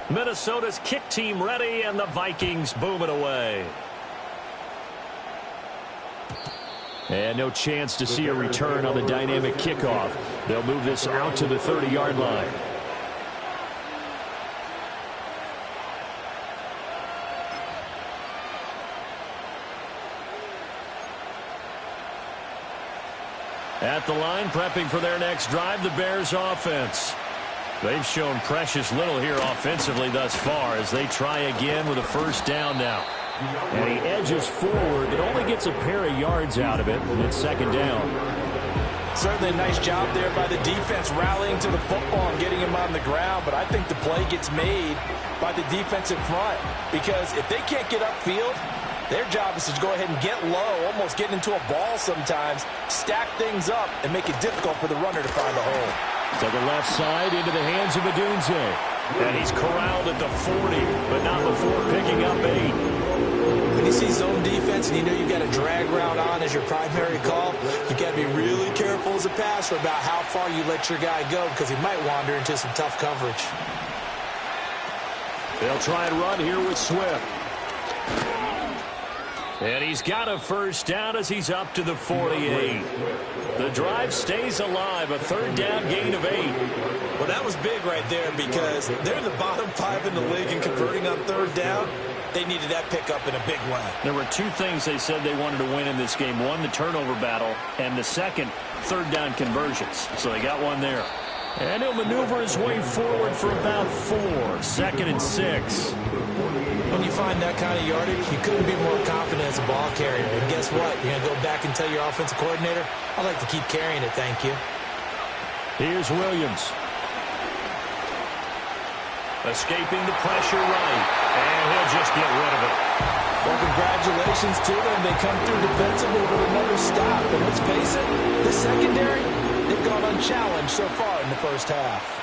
Minnesota's kick team ready, and the Vikings boom it away. And no chance to see a return on the dynamic kickoff. They'll move this out to the 30-yard line. At the line, prepping for their next drive, the Bears offense. They've shown precious little here offensively thus far as they try again with a first down now. And he edges forward, but only gets a pair of yards out of it, and it's second down. Certainly a nice job there by the defense rallying to the football and getting him on the ground, but I think the play gets made by the defensive front because if they can't get upfield, their job is to go ahead and get low, almost get into a ball sometimes, stack things up, and make it difficult for the runner to find a hole. To the left side, into the hands of Adunze. And he's corralled at the 40, but not before picking up 8. When you see zone defense and you know you've got a drag route on as your primary call, you've got to be really careful as a passer about how far you let your guy go because he might wander into some tough coverage. They'll try and run here with Swift. And he's got a first down as he's up to the 48. The drive stays alive, a third down gain of 8. Well, that was big right there because they're the bottom 5 in the league in converting on third down. They needed that pickup in a big way. There were 2 things they said they wanted to win in this game. One, the turnover battle, and the second, third down conversions. So they got one there. And he'll maneuver his way forward for about 4. Second and 6. When you find that kind of yardage, you couldn't be more confident as a ball carrier. And guess what? You're going to go back and tell your offensive coordinator, I'd like to keep carrying it, thank you. Here's Williams. Escaping the pressure right. And he'll just get rid of it. Well, congratulations to them. They come through defensively with another stop. And let's face it, the secondary, they've gone unchallenged so far in the first half.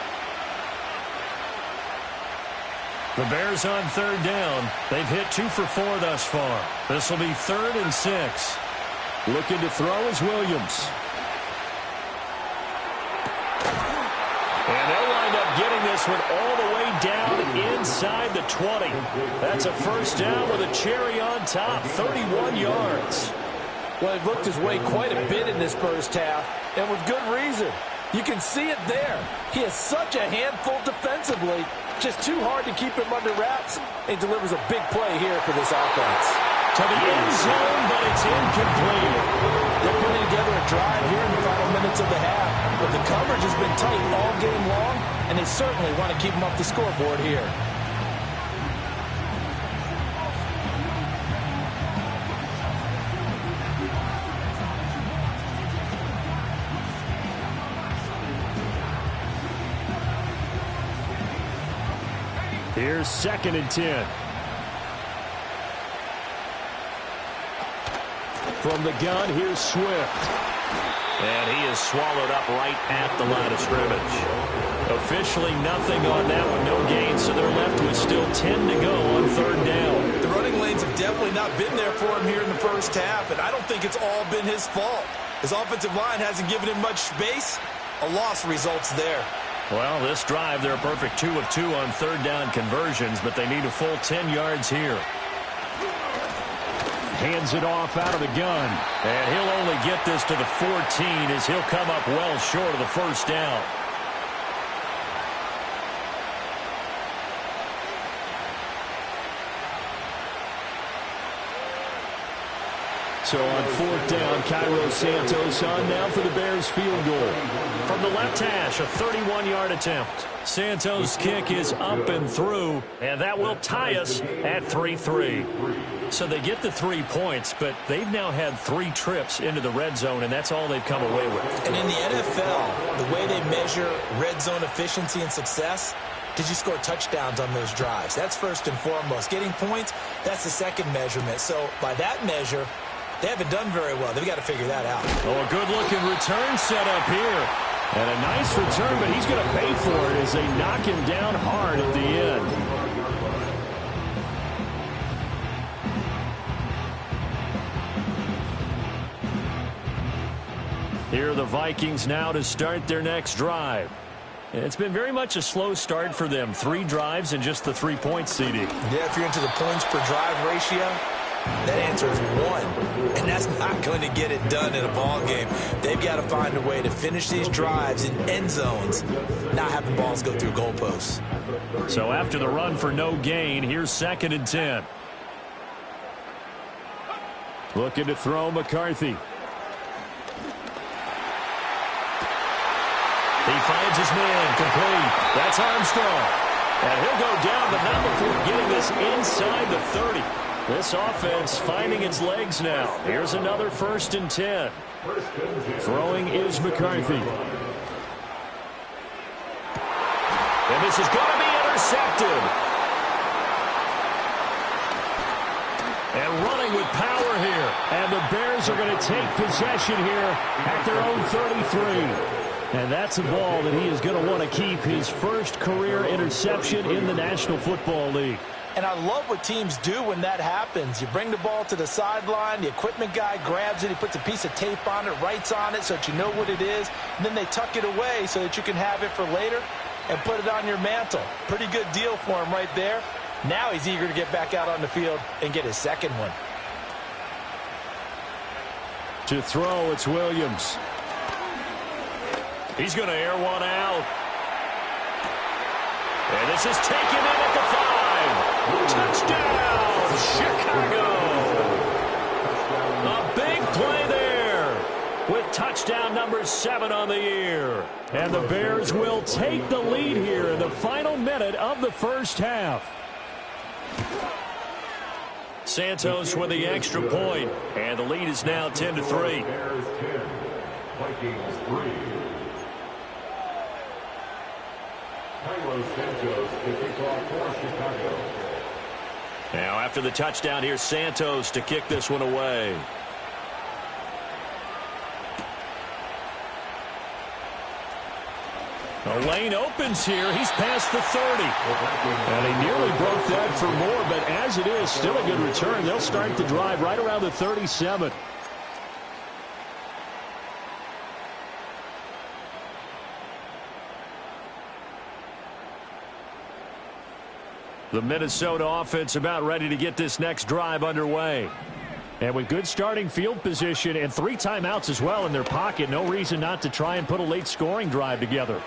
The Bears on third down. They've hit 2 for 4 thus far. This will be 3rd and 6. Looking to throw is Williams. And they'll wind up getting this one all the way down inside the 20. That's a first down with a cherry on top, 31 yards. Well, it looked his way quite a bit in this first half, and with good reason. You can see it there. He is such a handful defensively. Just too hard to keep him under wraps. He delivers a big play here for this offense. To the end zone, but it's incomplete. They're putting together a drive here in the final minutes of the half. But the coverage has been tight all game long, and they certainly want to keep them up the scoreboard here. Here's 2nd and 10. From the gun, here's Swift. And he is swallowed up right at the line of scrimmage. Officially nothing on that one, no gain, so they're left with still 10 to go on third down. The running lanes have definitely not been there for him here in the first half, and I don't think it's all been his fault. His offensive line hasn't given him much space. A loss results there. Well, this drive, they're a perfect 2 of 2 on third down conversions, but they need a full 10 yards here. Hands it off out of the gun, and he'll only get this to the 14 as he'll come up well short of the first down. So on 4th down, Cairo Santos on now for the Bears field goal. From the left hash, a 31-yard attempt. Santos' kick is up and through, and that will tie us at 3-3. So they get the 3 points, but they've now had 3 trips into the red zone, and that's all they've come away with. And in the NFL, the way they measure red zone efficiency and success, did you score touchdowns on those drives? That's first and foremost. Getting points, that's the second measurement. So by that measure, they haven't done very well. They've got to figure that out. Oh, a good-looking return set up here. And a nice return, but he's going to pay for it as they knock him down hard at the end. Here are the Vikings now to start their next drive. It's been very much a slow start for them. 3 drives and just the 3 points, CD. Yeah, if you're into the points per drive ratio, that answer is 1. And that's not going to get it done in a ball game. They've got to find a way to finish these drives in end zones, not having balls go through goalposts. So after the run for no gain, here's 2nd and 10. Looking to throw McCarthy. He finds his man, complete. That's Armstrong. And he'll go down, but not before getting this inside the 30. This offense finding its legs now. Here's another 1st and 10. Throwing is McCarthy. And this is going to be intercepted. And running with power here. And the Bears are going to take possession here at their own 33. And that's a ball that he is going to want to keep, his first career interception in the National Football League. And I love what teams do when that happens. You bring the ball to the sideline, the equipment guy grabs it, he puts a piece of tape on it, writes on it so that you know what it is, and then they tuck it away so that you can have it for later and put it on your mantle. Pretty good deal for him right there. Now he's eager to get back out on the field and get his 2nd one. To throw, it's Williams. He's going to air one out. And this is taken in at the 5. Touchdown, Chicago. A big play there with touchdown number 7 on the year. And the Bears will take the lead here in the final minute of the first half. Santos with the extra point, and the lead is now 10-3. Bears 10, Vikings 3. Santos to kick off for Chicago. Now after the touchdown, here's Santos to kick this one away. The lane opens here. He's past the 30. And he nearly broke that for more, but as it is, still a good return. They'll start the drive right around the 37. The Minnesota offense about ready to get this next drive underway. And with good starting field position and 3 timeouts as well in their pocket, no reason not to try and put a late scoring drive together.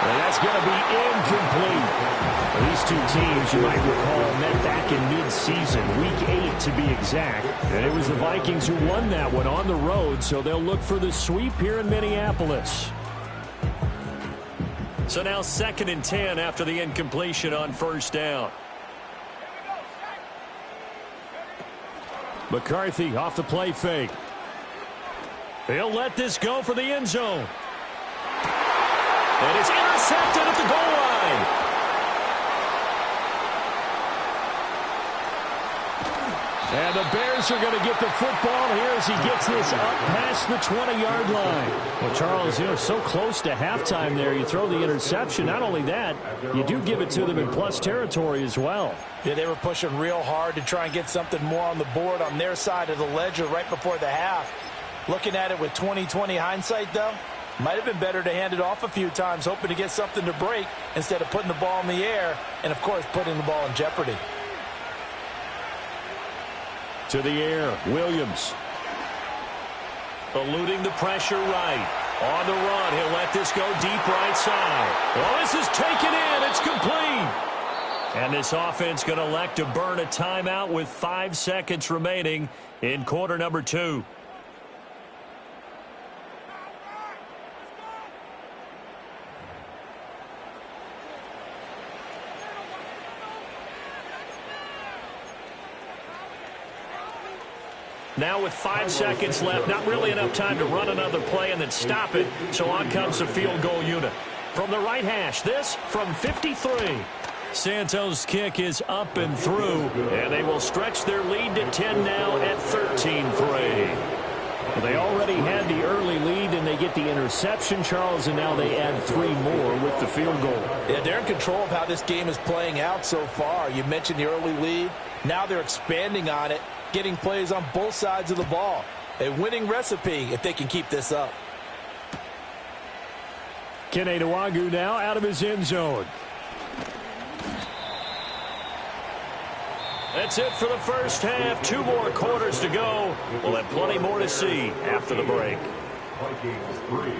And that's going to be incomplete. These two teams, you might recall, met back in mid-season, week 8 to be exact. And it was the Vikings who won that one on the road, so they'll look for the sweep here in Minneapolis. So now 2nd and 10 after the incompletion on 1st down. McCarthy off the play fake. He'll let this go for the end zone. And it's intercepted at the goal line. And the Bears are going to get the football here as he gets this up past the 20-yard line. Well, Charles, you know, so close to halftime there. You throw the interception. Not only that, you do give it to them in plus territory as well. Yeah, they were pushing real hard to try and get something more on the board on their side of the ledger right before the half. Looking at it with 20/20 hindsight, though, might have been better to hand it off a few times, hoping to get something to break instead of putting the ball in the air and, of course, putting the ball in jeopardy. To the air, Williams. Eluding the pressure right. On the run, he'll let this go deep right side. Well, this is taken in. It's complete. And this offense going to elect to burn a timeout with 5 seconds remaining in quarter number 2. Now with 5 seconds left, not really enough time to run another play and then stop it. So on comes the field goal unit. From the right hash, this from 53. Santos' kick is up and through, and they will stretch their lead to 10 now at 13-3. They already had the early lead, and they get the interception, Charles, and now they add 3 more with the field goal. Yeah, they're in control of how this game is playing out so far. You mentioned the early lead. Now they're expanding on it, getting plays on both sides of the ball. A winning recipe if they can keep this up. Nwangwu now out of his end zone. That's it for the first half. 2 more quarters to go. We'll have plenty more to see after the break. Vikings 3.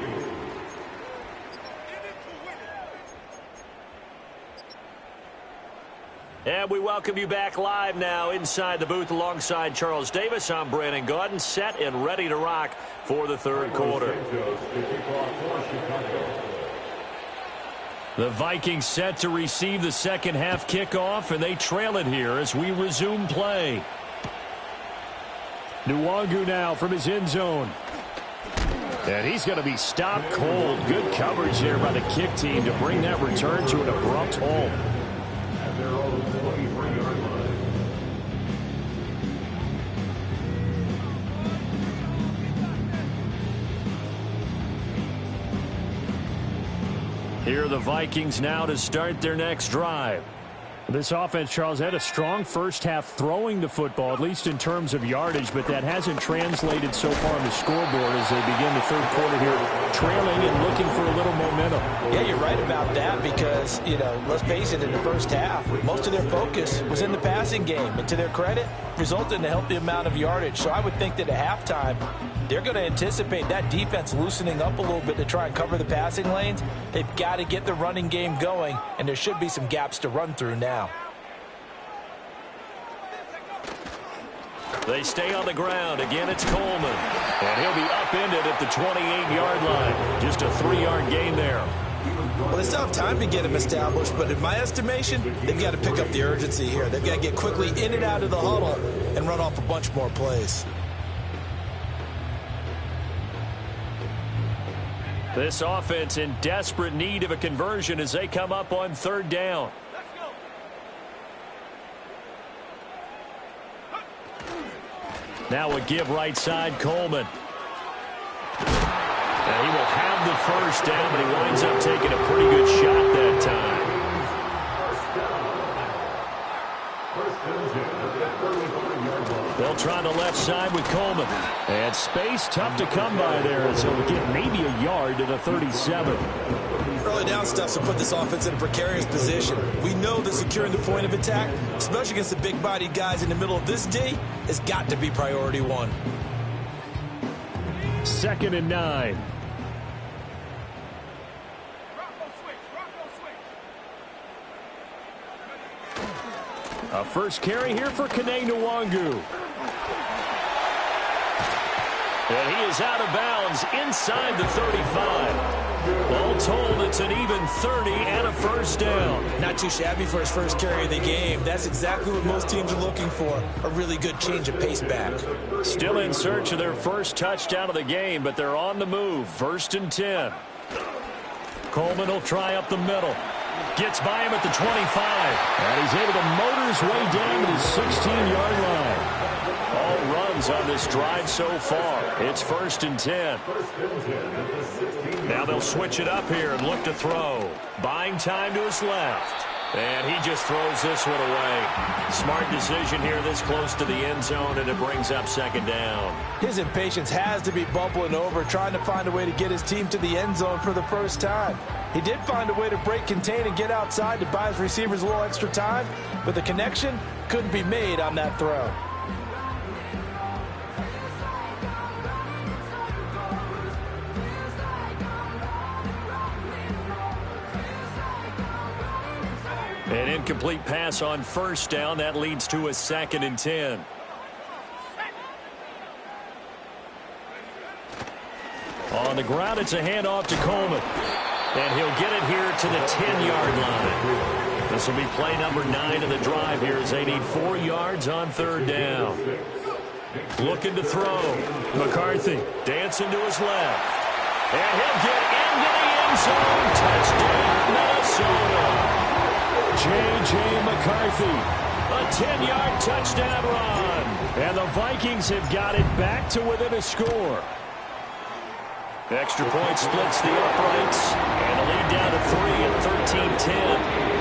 And we welcome you back live now inside the booth alongside Charles Davis. I'm Brandon Gaudin, set and ready to rock for the third quarter. The Vikings set to receive the second half kickoff, and they trail it here as we resume play. Nwangwu now from his end zone. And he's going to be stopped cold. Good coverage here by the kick team to bring that return to an abrupt halt. At their own 23-yard line. Here are the Vikings now to start their next drive. This offense, Charles, had a strong first half throwing the football, at least in terms of yardage, but that hasn't translated so far on the scoreboard as they begin the third quarter here, trailing and looking for a little momentum. Yeah, you're right about that because, let's face it, in the first half, most of their focus was in the passing game. And to their credit, resulted in a healthy amount of yardage. So I would think that at halftime, they're going to anticipate that defense loosening up a little bit to try and cover the passing lanes. They've got to get the running game going, and there should be some gaps to run through now. They stay on the ground. Again, it's Coleman. And he'll be upended at the 28-yard line. Just a 3-yard gain there. Well, they still have time to get him established, but in my estimation, they've got to pick up the urgency here. They've got to get quickly in and out of the huddle and run off a bunch more plays. This offense in desperate need of a conversion as they come up on third down. Now a give right side, Coleman. And he will have the first down, but he winds up taking a pretty good shot that time. They'll try the left side with Coleman. And space tough to come by there, so he'll get maybe a yard to the 37. Early down stuff to put this offense in a precarious position. We know that securing the point of attack, especially against the big-bodied guys in the middle of this D, has got to be priority one. 2nd and 9. A first carry here for Nwangwu. And he is out of bounds inside the 35. All told, it's an even 30 and a first down. Not too shabby for his first carry of the game. That's exactly what most teams are looking for, a really good change of pace back. Still in search of their first touchdown of the game, but they're on the move. 1st and 10. Coleman will try up the middle. Gets by him at the 25. And he's able to motor his way down to the 16-yard line. All runs on this drive so far. It's 1st and 10. Now they'll switch it up here and look to throw. Buying time to his left. And he just throws this one away. Smart decision here this close to the end zone, and it brings up 2nd down. His impatience has to be bubbling over, trying to find a way to get his team to the end zone for the first time. He did find a way to break contain and get outside to buy his receivers a little extra time, but the connection couldn't be made on that throw. An incomplete pass on 1st down. That leads to a 2nd and 10. On the ground, it's a handoff to Coleman. And he'll get it here to the 10-yard line. This will be play number 9 of the drive here as they need 4 yards on 3rd down. Looking to throw. McCarthy dancing to his left. And he'll get into the end zone. Touchdown, Minnesota. J.J. McCarthy, a 10-yard touchdown run. And the Vikings have got it back to within a score. Extra point splits the uprights. And the lead down to 3 at 13-10.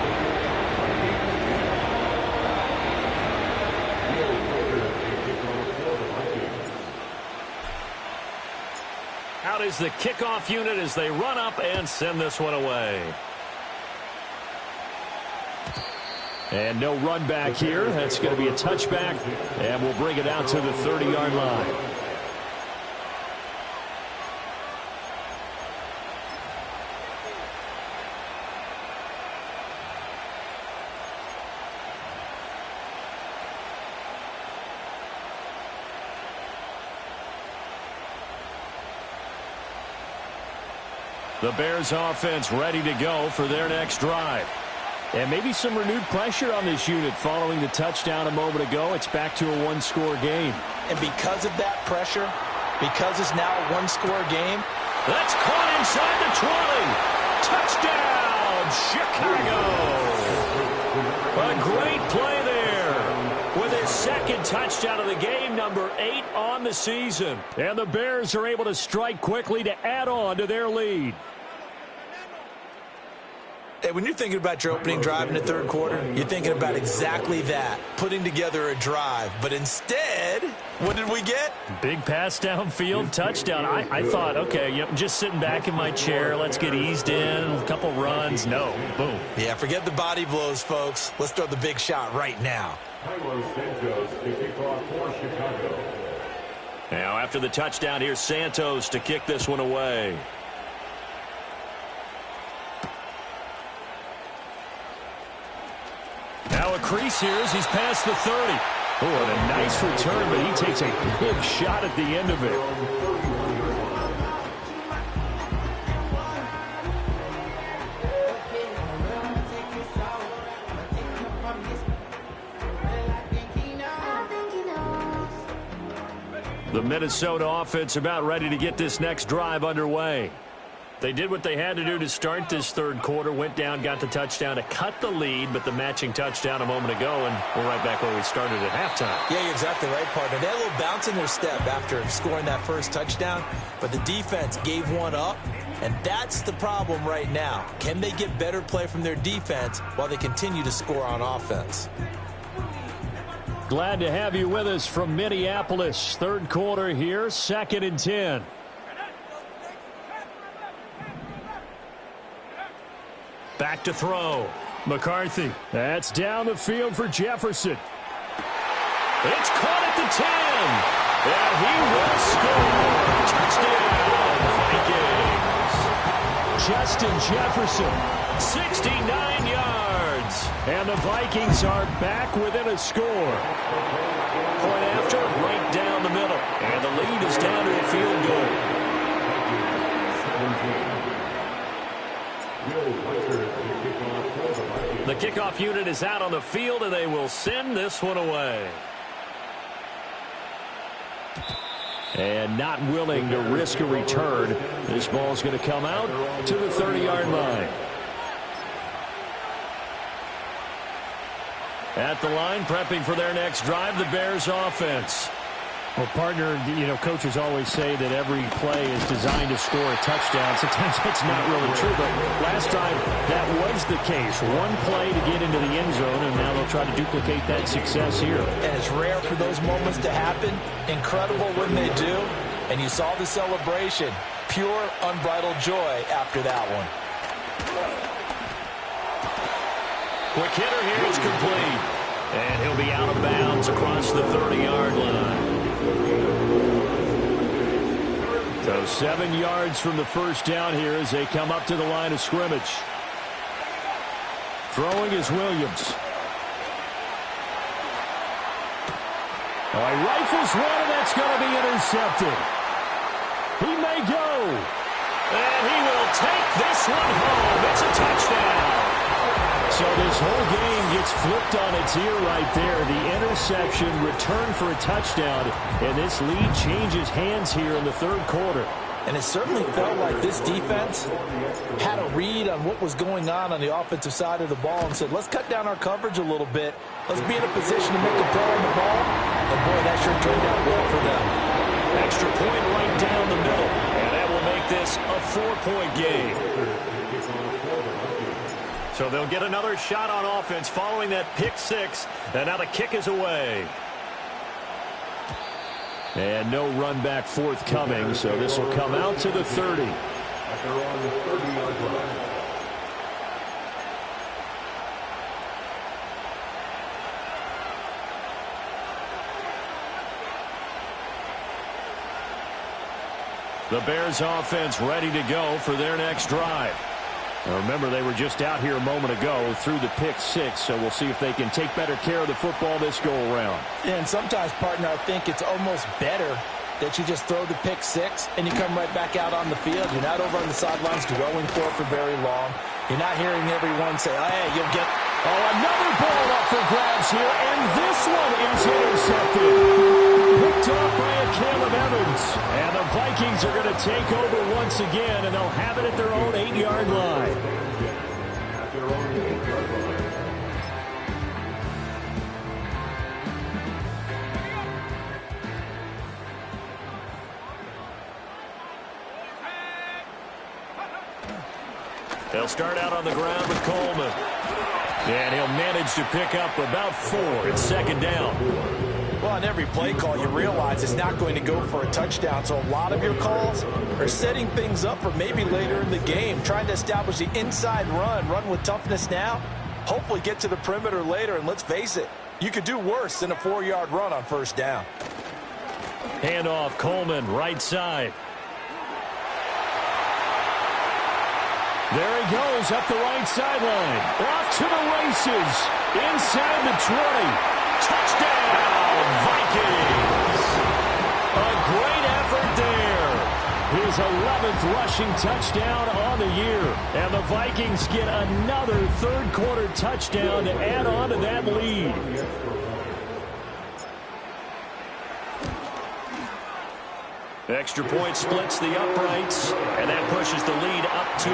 Out is is the kickoff unit as they run up and send this one away. And no run back here. That's going to be a touchback, and we'll bring it out to the 30-yard line. The Bears offense ready to go for their next drive. And maybe some renewed pressure on this unit following the touchdown a moment ago. It's back to a one-score game. And because of that pressure, because it's now a one-score game. That's caught inside the 20. Touchdown, Chicago. A great play there. With his second touchdown of the game, number 8 on the season. And the Bears are able to strike quickly to add on to their lead. Hey, when you're thinking about your opening drive in the third quarter, you're thinking about exactly that, putting together a drive. But instead, what did we get? Big pass downfield, touchdown. I thought, okay, yep, just sitting back in my chair, let's get eased in, a couple runs. No, boom. Yeah, forget the body blows, folks. Let's throw the big shot right now. Now, after the touchdown, here's Santos to kick this one away. Now a crease here as he's past the 30. Oh, and a nice return, but he takes a big shot at the end of it. The Minnesota offense about ready to get this next drive underway. They did what they had to do to start this third quarter, went down, got the touchdown to cut the lead, but the matching touchdown a moment ago, and we're right back where we started at halftime. Yeah, you're exactly right, partner. They had a little bounce in their step after scoring that first touchdown, but the defense gave one up, and that's the problem right now. Can they get better play from their defense while they continue to score on offense? Glad to have you with us from Minneapolis. Third quarter here, 2nd and 10. Back to throw. McCarthy. That's down the field for Jefferson. It's caught at the 10. And he will score. Touchdown, Vikings. Justin Jefferson, 69 yards. And the Vikings are back within a score. Point after, right down the middle. And the lead is down to a field goal. The kickoff unit is out on the field, and they will send this one away. And not willing to risk a return. This ball's going to come out to the 30-yard line. At the line, prepping for their next drive, the Bears offense. Well, partner, you know, coaches always say that every play is designed to score a touchdown. Sometimes that's not really true, but last time that was the case. One play to get into the end zone, and now they'll try to duplicate that success here. And it's rare for those moments to happen. Incredible when they do. And you saw the celebration. Pure, unbridled joy after that one. Quick hitter here is complete. And he'll be out of bounds across the 30-yard line. So 7 yards from the first down here as they come up to the line of scrimmage. Throwing is Williams. Oh, he rifles one, and that's going to be intercepted. He may go. And he will take this one home. It's a touchdown. So this whole game gets flipped on its ear right there. The interception, return for a touchdown, and this lead changes hands here in the third quarter. And it certainly felt like this defense had a read on what was going on the offensive side of the ball and said, let's cut down our coverage a little bit. Let's be in a position to make a play on the ball. And, boy, that sure turned out well for them. Extra point right down the middle, and that will make this a 4-point game. So they'll get another shot on offense following that pick six, and now the kick is away. And no run back forthcoming, so this will come out to the 30. At their own 30-yard line. The Bears offense ready to go for their next drive. Now remember, they were just out here a moment ago through the pick six, so we'll see if they can take better care of the football this go-around. Yeah, and sometimes, partner, I think it's almost better that you just throw the pick six and you come right back out on the field. You're not over on the sidelines dwelling for very long. You're not hearing everyone say, oh, hey, you'll get... Oh, another ball up for grabs here, and this one is intercepted. Picked off by a Caleb Evans. And the Vikings are going to take over once again, and they'll have it at their own 8-yard line. At their own 8-yard line. They'll start out on the ground with Coleman. And he'll manage to pick up about 4. It's second down. Well, on every play call, you realize it's not going to go for a touchdown. So a lot of your calls are setting things up for maybe later in the game, trying to establish the inside run with toughness now, hopefully get to the perimeter later. And let's face it, you could do worse than a 4-yard run on first down. Handoff, Coleman, right side. There he goes up the right sideline. Off to the races. Inside the 20. Touchdown, Vikings. A great effort there. His 11th rushing touchdown on the year. And the Vikings get another third-quarter touchdown to add on to that lead. Extra point splits the uprights, and that pushes the lead up to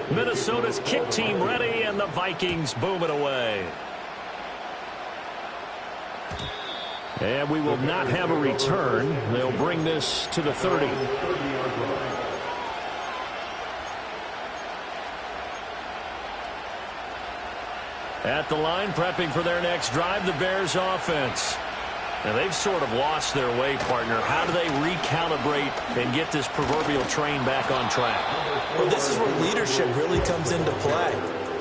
11. Minnesota's kick team ready, and the Vikings boom it away. And we will not have a return. They'll bring this to the 30. At the line, prepping for their next drive, the Bears offense. Now, they've sort of lost their way, partner. How do they recalibrate and get this proverbial train back on track? Well, this is where leadership really comes into play.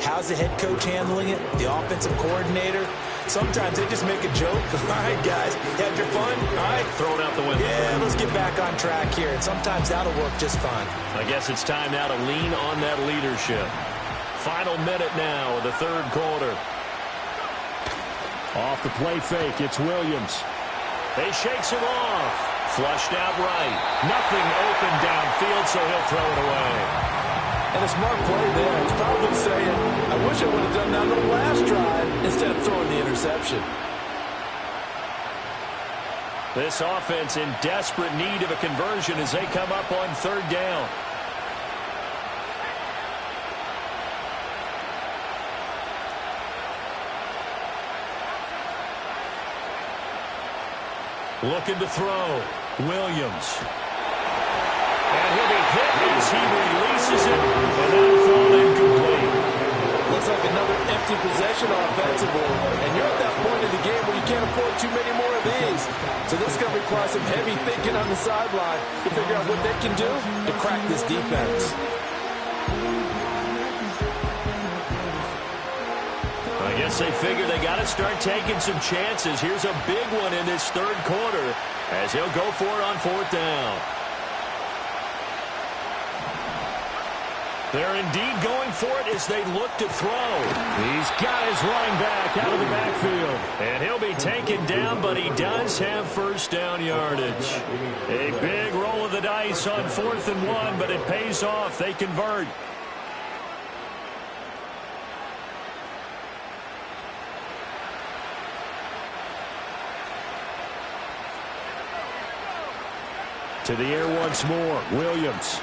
How's the head coach handling it? The offensive coordinator? Sometimes they just make a joke. All right, guys, had your fun? All right. Throw it out the window. Yeah, let's get back on track here. And sometimes that'll work just fine. I guess it's time now to lean on that leadership. Final minute now of the third quarter. Off the play fake, it's Williams. He shakes him off. Flushed out right. Nothing open downfield, so he'll throw it away. And a smart play there. He's probably saying, I wish I would have done that on the last drive instead of throwing the interception. This offense in desperate need of a conversion as they come up on third down. Looking to throw. Williams. And he'll be hit as he releases it. And that'll fall incomplete. Looks like another empty possession offensively. And you're at that point in the game where you can't afford too many more of these. So this is going to require some heavy thinking on the sideline to figure out what they can do to crack this defense. I guess they figure they got to start taking some chances. Here's a big one in this third quarter as he'll go for it on fourth down. They're indeed going for it as they look to throw. He's got his running back out of the backfield. And he'll be taken down, but he does have first down yardage. A big roll of the dice on 4th and 1, but it pays off. They convert. To the air once more. Williams.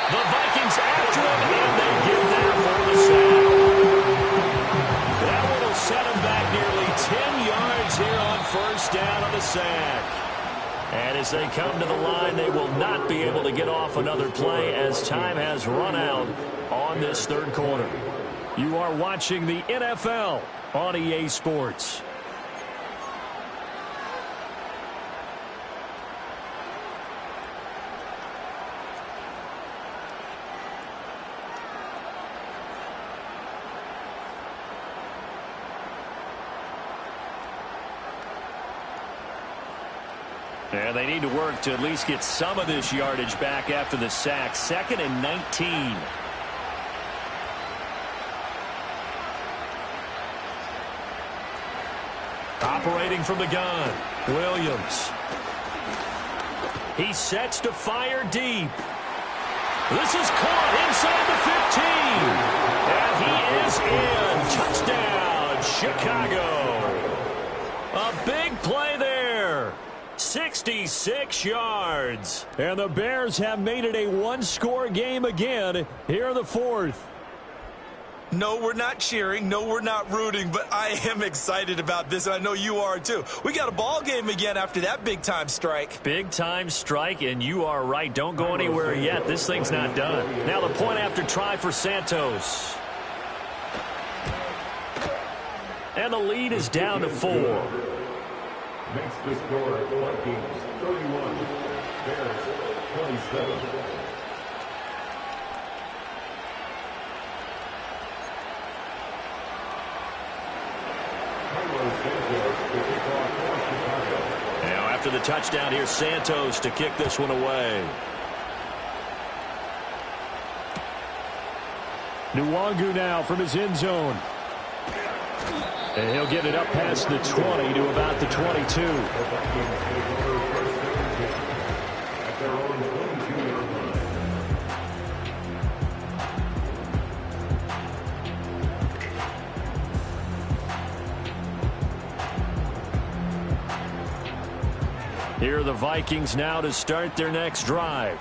The Vikings after him, and they get there for the sack. That one will set him back nearly 10 yards here on first down on the sack. And as they come to the line, they will not be able to get off another play as time has run out on this third quarter. You are watching the NFL on EA Sports. And they need to work to at least get some of this yardage back after the sack. 2nd and 19. Operating from the gun, Williams. He sets to fire deep. This is caught inside the 15. And he is in. Touchdown, Chicago. A big play there. 66 yards. And the Bears have made it a one-score game again here in the 4th. No, we're not cheering. No, we're not rooting, but I am excited about this, and I know you are too. We got a ball game again after that big-time strike. Big-time strike, and you are right. Don't go anywhere yet. This thing's not done. Now the point after try for Santos. And the lead is down to 4. Makes the score Vikings 31, Bears 27. Now after the touchdown, here's Santos to kick this one away. Nwangu now from his end zone. And he'll get it up past the 20 to about the 22. Here are the Vikings now to start their next drive.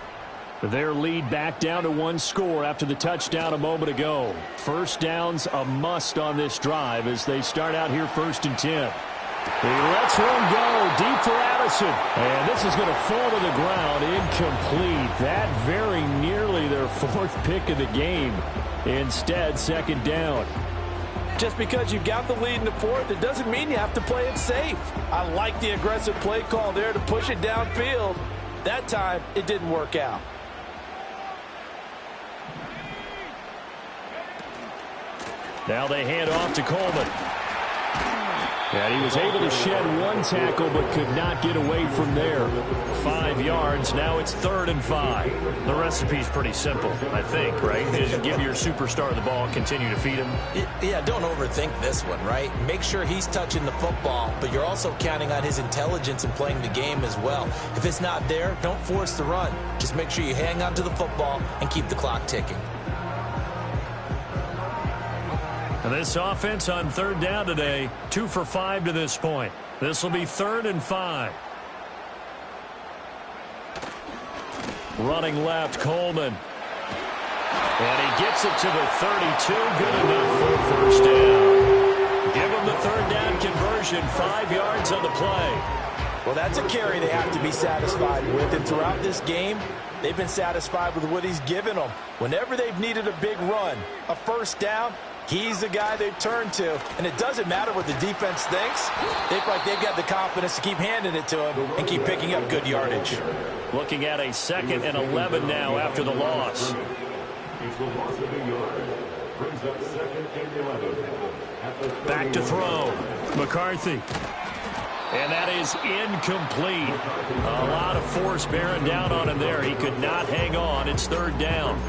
Their lead back down to 1 score after the touchdown a moment ago. First down's a must on this drive as they start out here 1st and 10. He lets one go deep for Addison. And this is going to fall to the ground incomplete. That very nearly their 4th pick of the game. Instead, 2nd down. Just because you got the lead in the 4th, it doesn't mean you have to play it safe. I like the aggressive play call there to push it downfield. That time, it didn't work out. Now they hand off to Coleman. And he was able to shed 1 tackle but could not get away from there. 5 yards. Now it's 3rd and 5. The recipe's pretty simple, I think, right? Just give your superstar the ball, continue to feed him. Yeah, don't overthink this one, right? Make sure he's touching the football, but you're also counting on his intelligence in playing the game as well. If it's not there, don't force the run. Just make sure you hang on to the football and keep the clock ticking. This offense on 3rd down today, 2 for 5 to this point. This will be 3rd and 5. Running left, Coleman. And he gets it to the 32. Good enough for a 1st down. Give him the 3rd down conversion, 5 yards on the play. Well, that's a carry they have to be satisfied with. And throughout this game, they've been satisfied with what he's given them. Whenever they've needed a big run, a 1st down, he's the guy they've turned to, and it doesn't matter what the defense thinks. They feel like they've got the confidence to keep handing it to him and keep picking up good yardage. Looking at a 2nd and 11 now after the loss. It's the loss of a yard. Brings up 2nd and 11. Back to throw. McCarthy. And that is incomplete. A lot of force bearing down on him there. He could not hang on. It's 3rd down.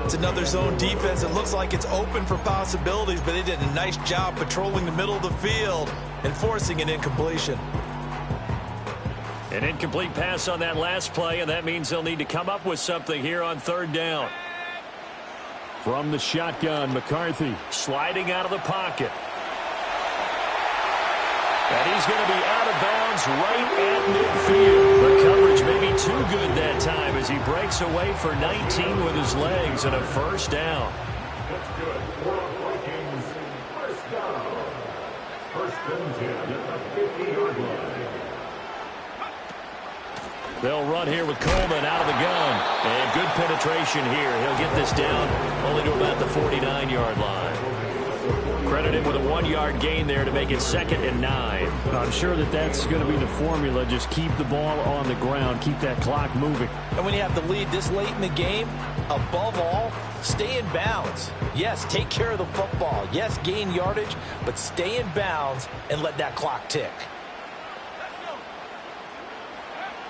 It's another zone defense. It looks like it's open for possibilities, but they did a nice job patrolling the middle of the field and forcing an incompletion. An incomplete pass on that last play, and that means they'll need to come up with something here on 3rd down. From the shotgun, McCarthy sliding out of the pocket. And he's going to be out of bounds right at midfield. The coverage may be too good that time as he breaks away for 19 with his legs and a 1st down. That's good for Vikings. 1st down. 1st and 10 at the 50-yard line. They'll run here with Coleman out of the gun. And good penetration here. He'll get this down only to about the 49-yard line. Credit him with a 1-yard gain there to make it 2nd and 9. I'm sure that's going to be the formula. Just keep the ball on the ground. Keep that clock moving. And when you have the lead this late in the game, above all, stay in bounds. Yes, take care of the football. Yes, gain yardage, but stay in bounds and let that clock tick.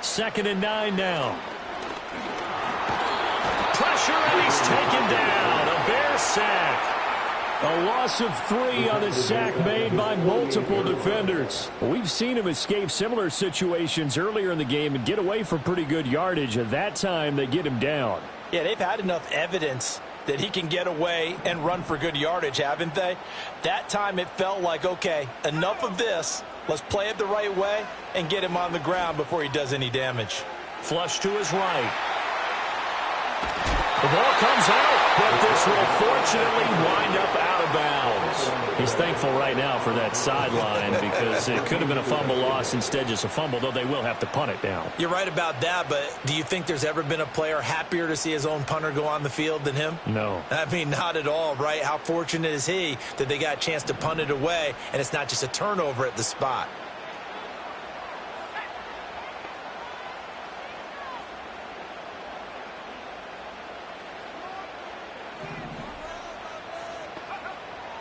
2nd and 9 now. Pressure, and he's taken down. A Bear sack. A loss of 3 on the sack made by multiple defenders. We've seen him escape similar situations earlier in the game and get away for pretty good yardage. At that time, they get him down. Yeah, they've had enough evidence that he can get away and run for good yardage, haven't they? That time it felt like, okay, enough of this. Let's play it the right way and get him on the ground before he does any damage. Flush to his right. The ball comes out, but this will fortunately wind up out of bounds. He's thankful right now for that sideline because it could have been a fumble loss, instead just a fumble, though they will have to punt it down. You're right about that, but do you think there's ever been a player happier to see his own punter go on the field than him? No. I mean, not at all, right? How fortunate is he that they got a chance to punt it away, and it's not just a turnover at the spot.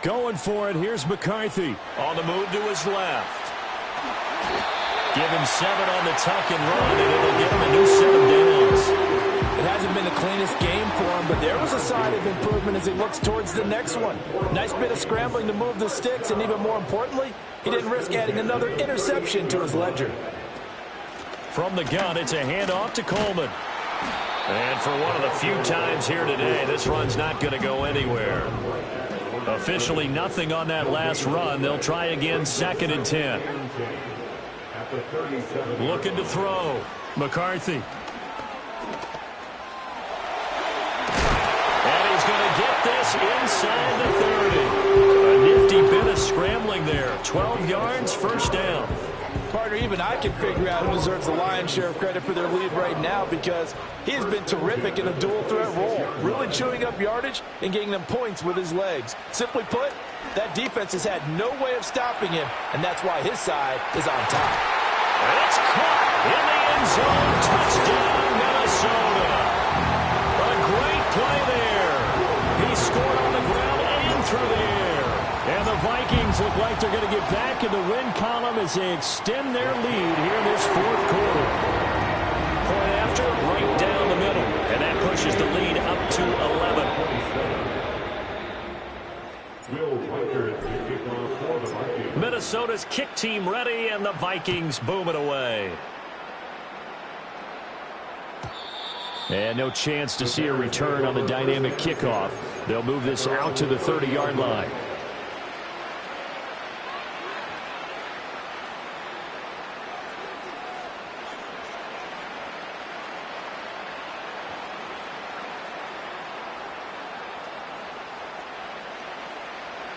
Going for it. Here's McCarthy. On the move to his left. Give him 7 on the tuck and run, and it'll give him a new set of downs. It hasn't been the cleanest game for him, but there was a sign of improvement as he looks towards the next one. Nice bit of scrambling to move the sticks, and even more importantly, he didn't risk adding another interception to his ledger. From the gun, it's a handoff to Coleman. And for one of the few times here today, this run's not going to go anywhere. Officially nothing on that last run. They'll try again, 2nd and 10. Looking to throw. McCarthy. And he's going to get this inside the 30. A nifty bit of scrambling there. 12 yards, first down. Partner, even I can figure out who deserves the lion's share of credit for their lead right now because he has been terrific in a dual threat role, really chewing up yardage and getting them points with his legs. Simply put, that defense has had no way of stopping him, and that's why his side is on top. And it's caught in the end zone. Touchdown, Minnesota. A great play there. He scored on the ground and through the air. And the Vikings look like they're going to get back in the win column as they extend their lead here in this 4th quarter. Point after, right down the middle. And that pushes the lead up to 11. Minnesota's kick team ready, and the Vikings boom it away. And no chance to see a return on the dynamic kickoff. They'll move this out to the 30-yard line.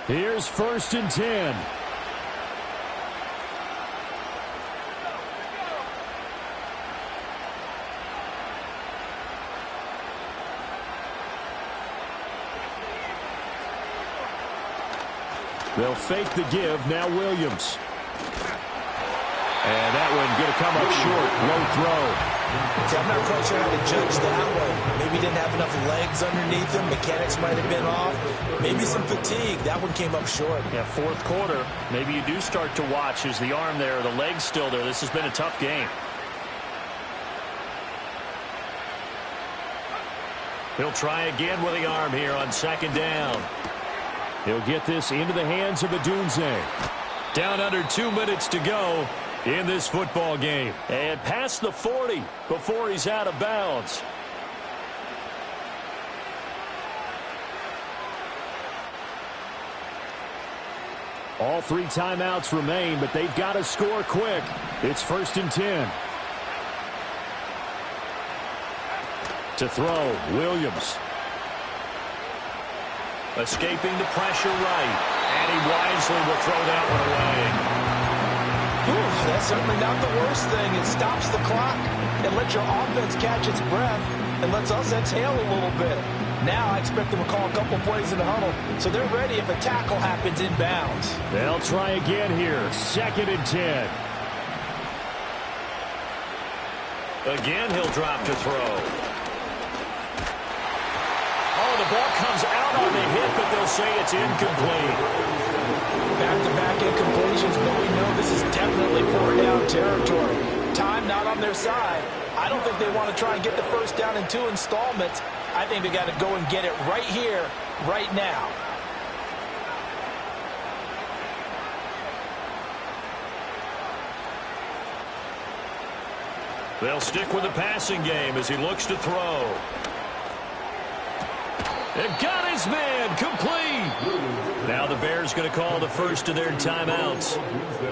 Here's 1st and 10. They'll fake the give. Now Williams. And that one going to come up short. Low throw. See, I'm not quite sure how to judge that one. Maybe he didn't have enough legs underneath him. Mechanics might have been off. Maybe some fatigue. That one came up short. Yeah, 4th quarter. Maybe you do start to watch. Is the arm there, the leg's still there? This has been a tough game. He'll try again with the arm here on 2nd down. He'll get this into the hands of Adunze. Down under 2 minutes to go in this football game. And past the 40 before he's out of bounds. All 3 timeouts remain, but they've got to score quick. It's 1st and 10. To throw, Williams. Escaping the pressure right. And he wisely will throw that one away. Whew, That's certainly not the worst thing. It stops the clock and lets your offense catch its breath and lets us exhale a little bit. Now I expect them to call a couple plays in the huddle, so they're ready if a tackle happens inbounds. They'll try again here. 2nd and 10. Again, he'll drop to throw. Oh, the ball comes out on the hit, but they'll say it's incomplete. Back-to-back incompletions, but we know this is definitely 4-down territory. Time not on their side. I don't think they want to try and get the first down in 2 installments. I think they got to go and get it right here, right now. They'll stick with the passing game as he looks to throw. And got his man complete. Now the Bears going to call the first of their timeouts,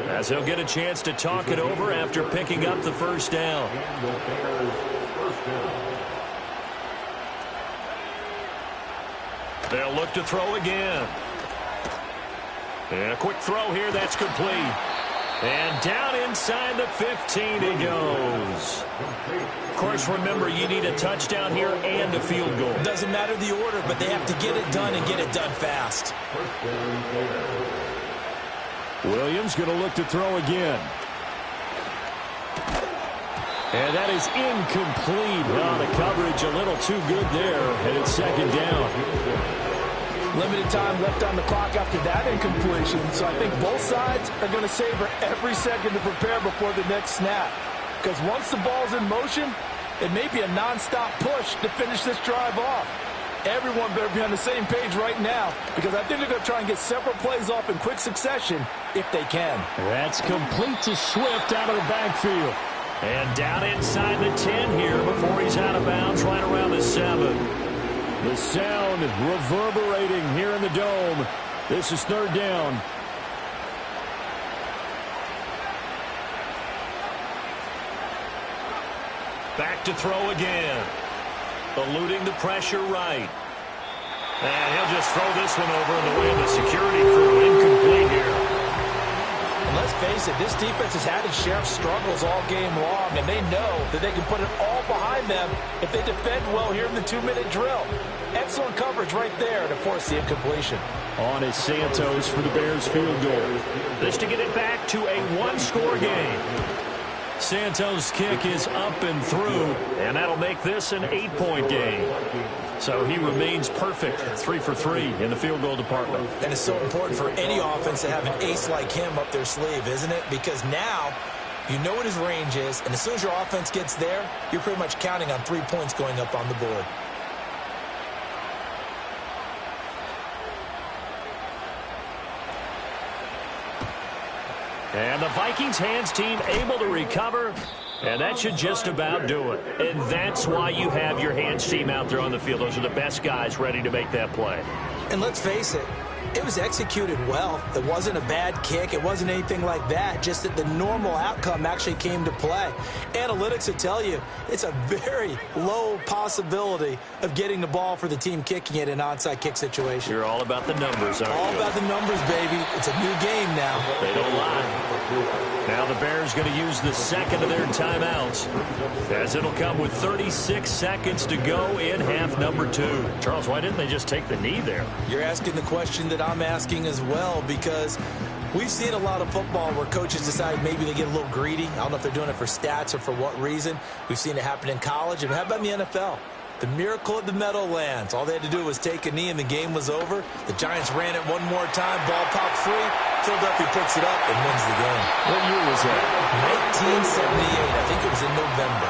as he'll get a chance to talk it over after picking up the first down. They'll look to throw again. And a quick throw here, that's complete. And down inside the 15 he goes. Of course, remember, you need a touchdown here and a field goal. Doesn't matter the order, but they have to get it done and get it done fast. Williams going to look to throw again. And that is incomplete. Oh, the coverage a little too good there, and it's 2nd down. Limited time left on the clock after that incompletion, so I think both sides are going to savor every second to prepare before the next snap. Because once the ball's in motion, it may be a nonstop push to finish this drive off. Everyone better be on the same page right now, because I think they're going to try and get several plays off in quick succession if they can. That's complete to Swift out of the backfield. And down inside the 10 here before he's out of bounds, right around the 7. The sound reverberating here in the dome. This is 3rd down. Back to throw again. Eluding the pressure right. And he'll just throw this one over in the way of the security crew. Incomplete here. And let's face it, this defense has had its share of struggles all game long, and they know that they can put it all behind them if they defend well here in the 2-minute drill. Excellent coverage right there to force the incompletion. On is Santos for the Bears field goal. This to get it back to a 1-score game. Santos' kick is up and through, and that'll make this an 8-point game. So he remains perfect, 3 for 3 in the field goal department. And it's so important for any offense to have an ace like him up their sleeve, isn't it? Because now you know what his range is, and as soon as your offense gets there, you're pretty much counting on 3 points going up on the board. And the Vikings hands team able to recover, and that should just about do it. And that's why you have your hands team out there on the field. Those are the best guys ready to make that play. And let's face it, it was executed well. It wasn't a bad kick. It wasn't anything like that. Just that the normal outcome actually came to play. Analytics will tell you it's a very low possibility of getting the ball for the team kicking it in an onside kick situation. You're all about the numbers, aren't you? All about the numbers, baby. It's a new game now. They don't lie. Now the Bears going to use the 2nd of their timeouts, as it'll come with 36 seconds to go in half number 2. Charles, why didn't they just take the knee there? You're asking the question that I'm asking as well, because we've seen a lot of football where coaches decide maybe they get a little greedy. I don't know if they're doing it for stats or for what reason. We've seen it happen in college. And how about in the NFL? The miracle of the Meadowlands. All they had to do was take a knee and the game was over. The Giants ran it one more time. Ball popped free. Philadelphia picks it up and wins the game. What year was that? 1978. I think it was in November.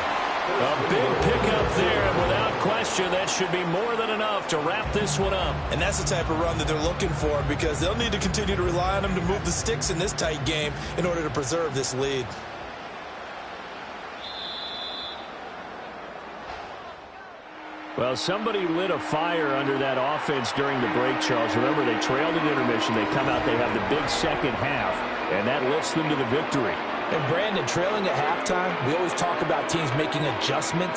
A big pickup there, and without question, that should be more than enough to wrap this one up. And that's the type of run that they're looking for, because they'll need to continue to rely on them to move the sticks in this tight game in order to preserve this lead. Well, somebody lit a fire under that offense during the break, Charles. Remember, they trailed in intermission. They come out, they have the big second half, and that lifts them to the victory. And Brandon, trailing at halftime, we always talk about teams making adjustments.